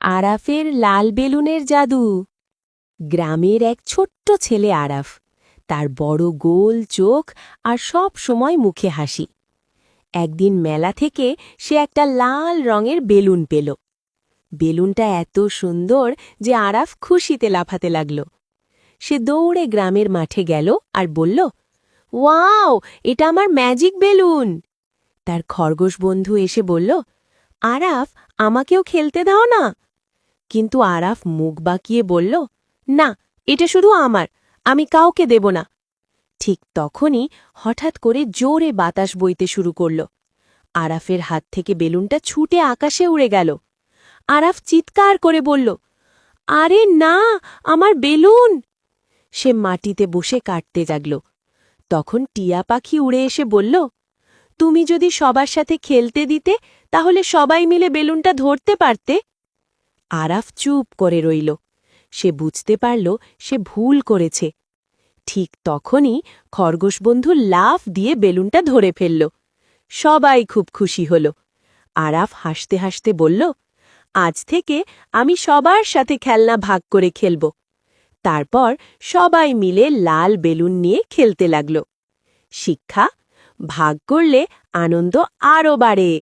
আরাফের লাল বেলুনের জাদু। গ্রামের এক ছোট্ট ছেলে আরাফ, তার বড় গোল চোখ আর সব সময় মুখে হাসি। একদিন মেলা থেকে সে একটা লাল রঙের বেলুন পেল। বেলুনটা এত সুন্দর যে আরাফ খুশিতে লাফাতে লাগল। সে দৌড়ে গ্রামের মাঠে গেল আর বলল, ওয়াও, এটা আমার ম্যাজিক বেলুন। তার খরগোশ বন্ধু এসে বলল, আরাফ, আমাকেও খেলতে দাও না। কিন্তু আরাফ মুখ বাঁকিয়ে বলল, না, এটা শুধু আমার, আমি কাউকে দেব না। ঠিক তখনই হঠাৎ করে জোরে বাতাস বইতে শুরু করল। আরাফের হাত থেকে বেলুনটা ছুটে আকাশে উড়ে গেল। আরাফ চিৎকার করে বলল, আরে না, আমার বেলুন! সে মাটিতে বসে কাটতে জাগল। তখন টিয়া পাখি উড়ে এসে বলল, তুমি যদি সবার সাথে খেলতে দিতে তাহলে সবাই মিলে বেলুনটা ধরতে পারতে। আরাফ চুপ করে রইল। সে বুঝতে পারল সে ভুল করেছে। ঠিক তখনই খরগোশ বন্ধু লাফ দিয়ে বেলুনটা ধরে ফেলল। সবাই খুব খুশি হল। আরাফ হাসতে হাসতে বলল, আজ থেকে আমি সবার সাথে খেলনা ভাগ করে খেলব। তারপর সবাই মিলে লাল বেলুন নিয়ে খেলতে লাগল। শিক্ষা: ভাগ করলে আনন্দ আরও বাড়ে।